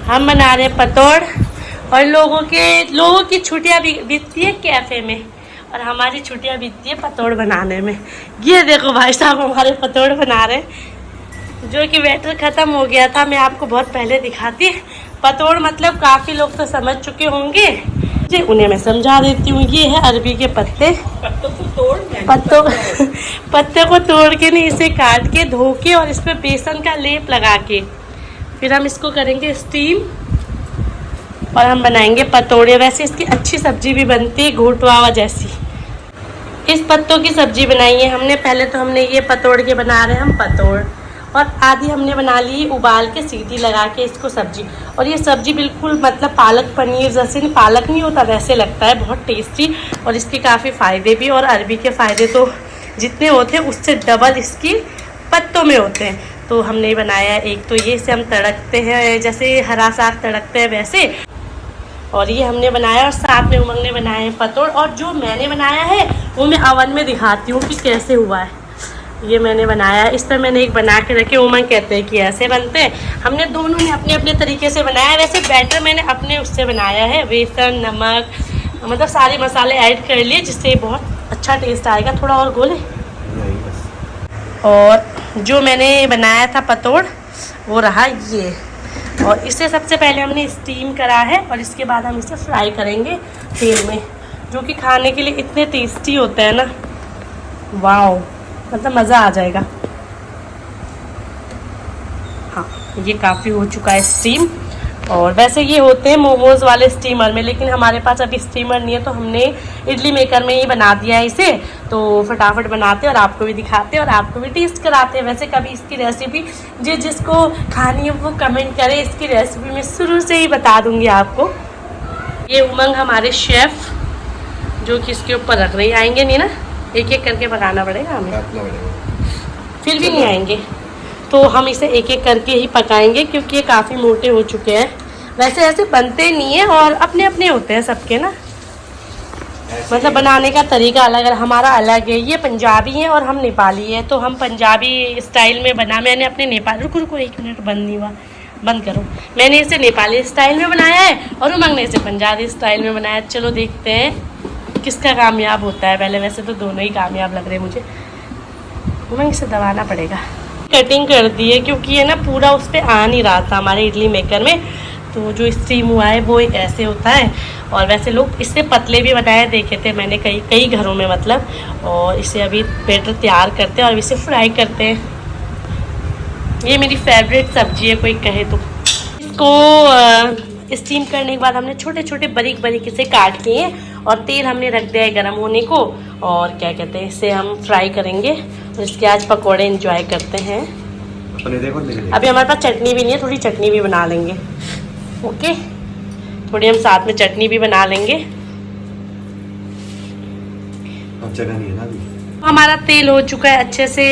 हम बना रहे हैं पतोड़ और लोगों की छुट्टियां बीतती है कैफे में और हमारी छुट्टियां बीतती है पतोड़ बनाने में। ये देखो भाई साहब हमारे पतोड़ बना रहे हैं, जो कि बैटर ख़त्म हो गया था। मैं आपको बहुत पहले दिखाती। पतोड़ मतलब काफ़ी लोग तो समझ चुके होंगे जी, उन्हें मैं समझा देती हूँ। ये है अरबी के पत्ते। पत्ते को तोड़ के नहीं, इसे काट के धो के और इस पर बेसन का लेप लगा के फिर हम इसको करेंगे स्टीम और हम बनाएंगे पतोड़े। वैसे इसकी अच्छी सब्जी भी बनती है, घोटवावा जैसी। इस पत्तों की सब्जी बनाई है हमने। पहले तो हमने ये पतोड़ के बना रहे हैं हम पतोड़, और आधी हमने बना ली उबाल के सीटी लगा के इसको सब्जी। और ये सब्जी बिल्कुल मतलब पालक पनीर जैसे, नहीं पालक नहीं होता वैसे लगता है, बहुत टेस्टी। और इसके काफ़ी फ़ायदे भी, और अरबी के फ़ायदे तो जितने होते हैं उससे डबल इसकी पत्तों में होते हैं। तो हमने बनाया एक तो ये, इसे हम तड़कते हैं जैसे हरा साग तड़कते हैं वैसे, और ये हमने बनाया। और साथ में उमंग ने बनाए हैं पतोड़। और जो मैंने बनाया है वो मैं अवन में दिखाती हूँ कि कैसे हुआ है। ये मैंने बनाया है, इस पर मैंने एक बना के रखे। उमंग कहते हैं कि ऐसे बनते हैं। हमने दोनों ने अपने अपने तरीके से बनाया है। वैसे बैटर मैंने अपने उससे बनाया है, बेसन नमक मतलब सारे मसाले ऐड कर लिए, जिससे बहुत अच्छा टेस्ट आएगा। थोड़ा और गोले। और जो मैंने बनाया था पतोड़ वो रहा ये, और इसे सबसे पहले हमने स्टीम करा है और इसके बाद हम इसे फ्राई करेंगे तेल में, जो कि खाने के लिए इतने टेस्टी होते हैं ना, वाओ, मतलब मज़ा आ जाएगा। हाँ, ये काफ़ी हो चुका है स्टीम। और वैसे ये होते हैं मोमोज़ वाले स्टीमर में, लेकिन हमारे पास अभी स्टीमर नहीं है तो हमने इडली मेकर में ही बना दिया है इसे। तो फटाफट बनाते हैं और आपको भी दिखाते हैं और आपको भी टेस्ट कराते हैं। वैसे कभी इसकी रेसिपी जिसको खानी है वो कमेंट करें, इसकी रेसिपी मैं शुरू से ही बता दूँगी आपको। ये उमंग हमारे शेफ़ जो कि इसके ऊपर रख रही, आएंगे नहीं ना, एक एक करके पकाना पड़ेगा हमें, फिर भी नहीं आएंगे। तो हम इसे एक एक करके ही पकाएंगे क्योंकि ये काफ़ी मोटे हो चुके हैं। वैसे ऐसे बनते नहीं हैं और अपने अपने होते हैं सबके ना, मतलब बनाने का तरीका अलग है, हमारा अलग है। ये पंजाबी है और हम नेपाली है, तो हम पंजाबी स्टाइल में बना। मैंने अपने नेपाल, रुको 1 मिनट, बंद नहीं हुआ, बंद करो। मैंने इसे नेपाली स्टाइल में बनाया है और उमंग ने इसे पंजाबी स्टाइल में बनाया। चलो देखते हैं किसका कामयाब होता है पहले। वैसे तो दोनों ही कामयाब लग रहे हैं मुझे। उमंग इसे दबाना पड़ेगा। कटिंग कर दी है क्योंकि ये ना पूरा उस पर आ नहीं रहा था हमारे इडली मेकर में। तो जो स्टीम हुआ है वो ऐसे होता है। और वैसे लोग इससे पतले भी बनाए देखे थे मैंने कई घरों में मतलब। और इसे अभी बैटर तैयार करते हैं और इसे फ्राई करते हैं। ये मेरी फेवरेट सब्जी है कोई कहे तो। इसको स्टीम करने के बाद हमने छोटे छोटे बारीक बारीक इसे काट लिए हैं और तेल हमने रख दिया है गर्म होने को। और क्या कहते हैं, इसे हम फ्राई करेंगे और इसके आज पकौड़े एंजॉय करते हैं। अभी हमारे पास चटनी भी नहीं है, थोड़ी चटनी भी बना लेंगे। ओके, थोड़ी हम साथ में चटनी भी बना लेंगे। अब जगह नहीं है ना अभी। हमारा तेल हो चुका है अच्छे से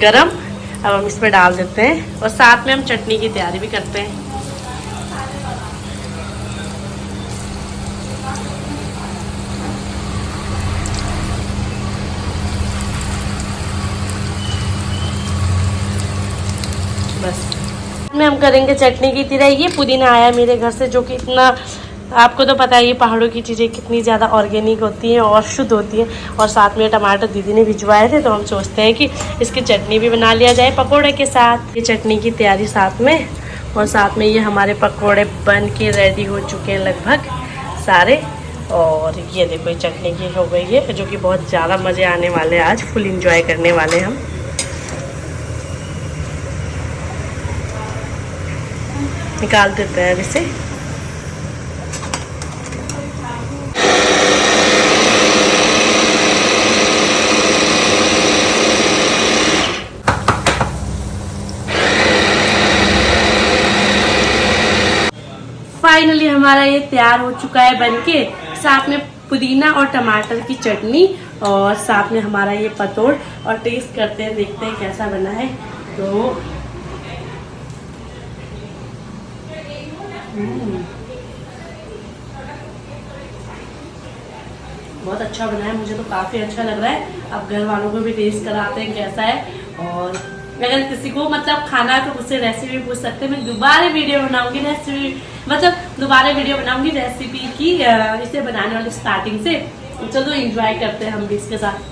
गरम। अब हम इसमें डाल देते हैं और साथ में हम चटनी की तैयारी भी करते हैं। बस में हम करेंगे चटनी की तरह। ये पुदीना आया मेरे घर से, जो कि इतना, आपको तो पता है ये पहाड़ों की चीज़ें कितनी ज़्यादा ऑर्गेनिक होती हैं और शुद्ध होती हैं। और साथ में टमाटर दीदी ने भिजवाए थे, तो हम सोचते हैं कि इसकी चटनी भी बना लिया जाए पकोड़े के साथ। ये चटनी की तैयारी साथ में, और साथ में ये हमारे पकोड़े बन के रेडी हो चुके हैं लगभग सारे। और ये देखो ये चटनी की हो गई है, जो कि बहुत ज़्यादा मज़े आने वाले हैं, आज फुल इंजॉय करने वाले हम। निकाल देते हैं इसे। फाइनली हमारा ये तैयार हो चुका है बनके, साथ में पुदीना और टमाटर की चटनी और साथ में हमारा ये पतोड़। और टेस्ट करते हैं, देखते हैं कैसा बना है। तो बहुत अच्छा बना है, मुझे तो काफ़ी अच्छा लग रहा है। अब घर वालों को भी टेस्ट कराते हैं कैसा है। और अगर किसी को मतलब खाना तो मुझसे रेसिपी पूछ सकते हैं, मैं दोबारा वीडियो बनाऊंगी रेसिपी, मतलब दोबारा वीडियो बनाऊंगी रेसिपी की, इसे बनाने वाली स्टार्टिंग से। चलो एंजॉय करते हैं हम भी इसके साथ।